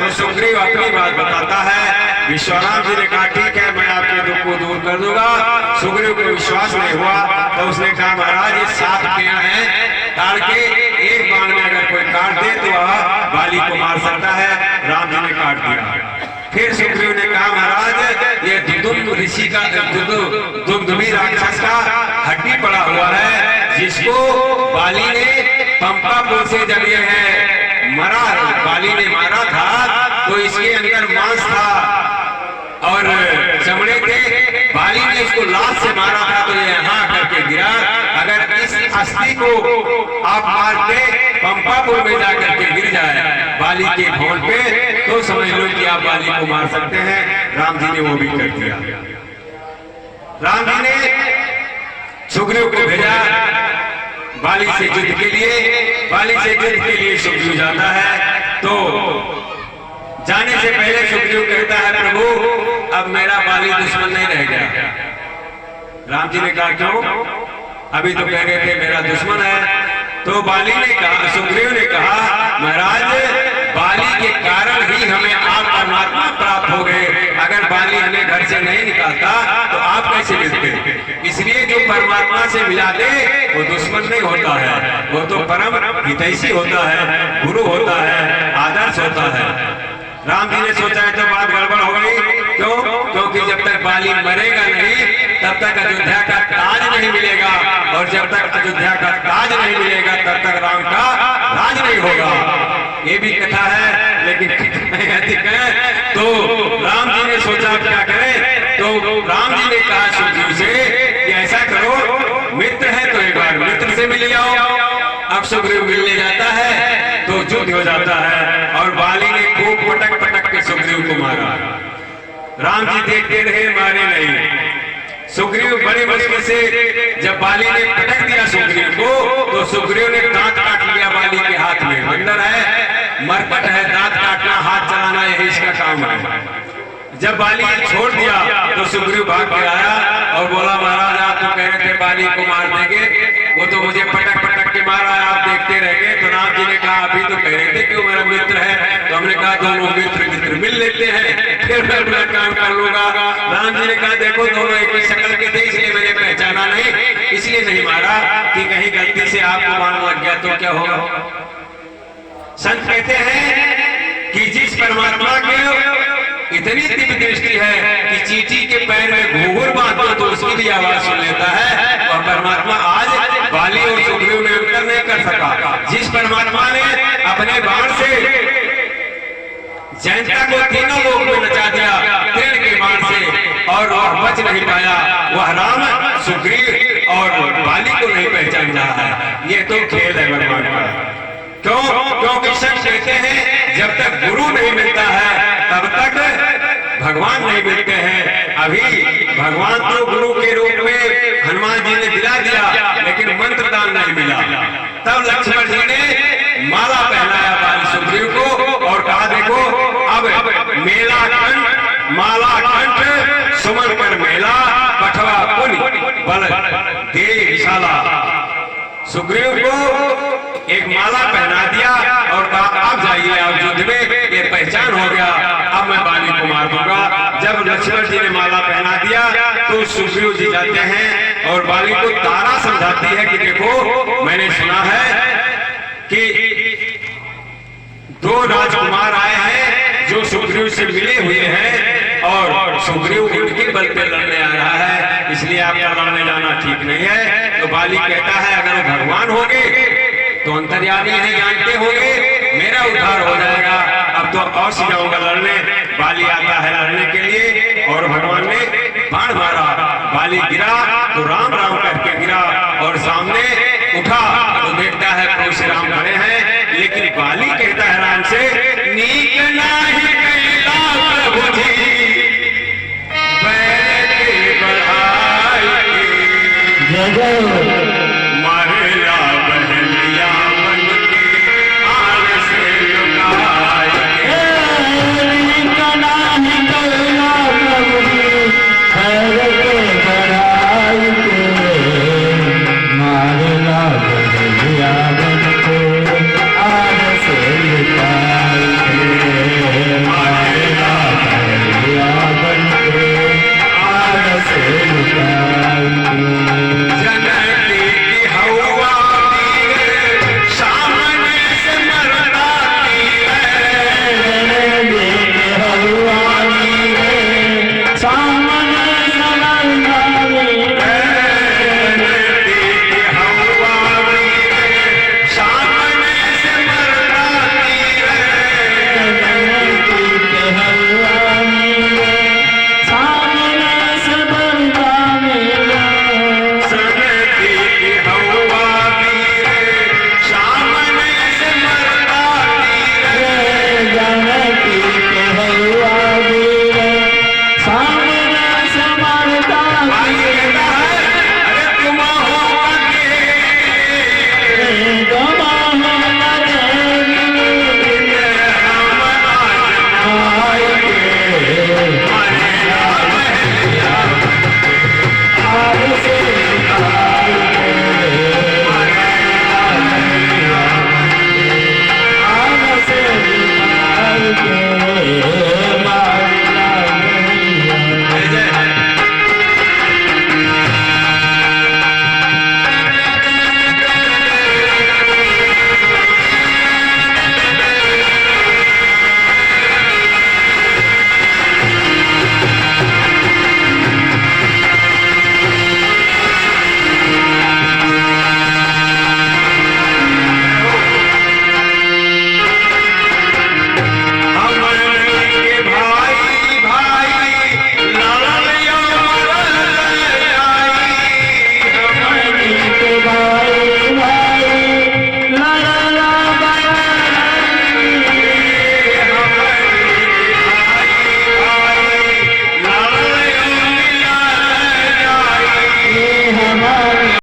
तो सुग्रीव अपनी बात बताता है। विश्वाराम जी ने कहा ठीक है, मैं आपके दुख को दूर कर दूंगा। सुग्रीव को विश्वास नहीं हुआ तो उसने कहा महाराज ये 7 पेड़ हैं, काट के एक बाण में अगर कोई काट दे तो वह बाली को मार सकता है। राम जी ने काट दिया। फिर सुग्रीव ने कहा महाराज ये दुदुम्ब ऋषि का दुदुम्बी राक्षस का हड्डी पड़ा हुआ है, जिसको बाली ने पंपापुर से जब ये है मरा, बाली ने मारा था तो इसके अंदर मांस था और चमड़े थे। बाली ने इसको लात से मारा था तो ये यहाँ करके गिरा। अगर इस अस्थि को आप मार के पंपापुर में जाकर के गिर जाए बाली के भवन पे तो समझ लो कि आप बाली को मार सकते हैं। राम जी ने वो भी कर दिया। राम जी ने सुग्रीव को भेजा बाली से युद्ध के लिए। बाली से युद्ध के लिए सुग्रीव जाता है तो जाने से पहले सुग्रीव कहता है प्रभु अब मेरा बाली दुश्मन नहीं रह गया। राम जी ने कहा क्यों? अभी तो कह रहे थे मेरा दुश्मन है। तो बाली ने कहा, सुग्रीव ने कहा महाराज बाली के कारण ही हमें आप परमात्मा प्राप्त हो गए। अगर बाली हमें घर से नहीं निकालता तो आप कैसे मिलते? इसलिए जो परमात्मा से मिला दे वो दुश्मन नहीं होता है, वो तो परम हितैषी होता है, गुरु होता है, आदर्श होता है। राम जी ने सोचा है तो बात गड़बड़ हो गई। क्यों? क्योंकि जब तक बाली मरेगा नहीं तब तक अयोध्या का ताज नहीं मिलेगा, और जब तक अयोध्या का ताज नहीं मिलेगा तब तक राम का राज नहीं होगा। ये भी कथा है लेकिन अधिक है। तो राम जी ने सोचा क्या करें, तो राम जी ने कहा सुग्रीव से कि ऐसा करो मित्र है तो एक बार मित्र से मिल जाओ। अब सुग्रीव मिलने जाता है तो युद्ध हो जाता है और बाली ने खूब पटक पटक के सुग्रीव को मारा। राम जी देखते रहे, मारे नहीं। सुग्रीव बड़े मुश्किल से जब बाली ने पटक दिया सुग्रीव को तो सुग्रीव ने दांत काट लिया बाली के हाथ में। बंदर है, मरकट है, दांत काटना हाथ चलाना यही इसका काम है। जब बाली छोड़ दिया तो सुग्रीव भाग के आया और बोला महाराज आप तो कह रहे थे बाली को मार देंगे, वो तो मुझे पटक पटक के मारा है, आप देखते रह गए। तो राम जी ने कहा अभी तो कह रहे थे कि वो मेरा मित्र है। तो हमने कहा दोनों मित्र मिल लेते हैं, फिर मैं अपना काम कर लूंगा। राम जी ने कहा देखो दोनों एक ही शक्ल के थे इसलिए मैंने पहचाना नहीं, इसलिए नहीं मारा कि कहीं गलती से आपको मारने लग गया तो क्या होगा। संत कहते हैं कि जिस परमात्मा के इतनी दिव्य दृष्टि है कि चींटी के पैर में घूंघर बांध दो तो उसकी भी आवाज सुन लेता है, और परमात्मा आज बाली और सुग्रीव में अंतर नहीं कर सका। जिस परमात्मा ने अपने बाण से जयंता को तीनों लोक में नचा दिया तीर के बाण से और वह बच नहीं पाया, वह राम सुग्रीव और बाली को नहीं पहचान रहा है। ये तो खेल है भगवान का। क्यों? क्योंकि सब कहते हैं जब तक गुरु नहीं मिलता है तब तक भगवान नहीं मिलते हैं। अभी भगवान तो गुरु के रूप में हनुमान जी ने दिला दिया लेकिन मंत्र दान नहीं मिला। तब लक्ष्मण जी ने माला पहनाया बाली सुग्रीव को और कहा देखो अब मेला कंठ माला कंठ सुमन कर मेला पठवा पुन बल दे विशाला। सुग्रीव को एक माला पहना दिया और कहा आप जाइए आप युद्ध में, ये पहचान हो गया, अब मैं बाली को मार दूंगा। जब लक्ष्मण जी ने माला पहना दिया तो सुग्रीव जी जाते हैं और बाली को तारा समझाती है कि देखो मैंने सुना है कि 2 राजकुमार आए हैं जो सुग्रीव से मिले हुए हैं और सुग्रीव उनके बल पे लड़ने आ रहा है, इसलिए आपका लड़ने जाना ठीक नहीं है। तो बाली कहता है अगर वो भगवान होंगे तो अंतर्यामी है, जानते होंगे मेरा उद्धार हो जाएगा, अब तो और से जाऊंगा लड़ने। बाली आता है लड़ने के लिए और भगवान ने बाण मारा, बाली गिरा तो राम राम करके गिरा और सामने उठा तो देखता है प्रभु श्री राम खड़े हैं, लेकिन बाली कहता है राम से नी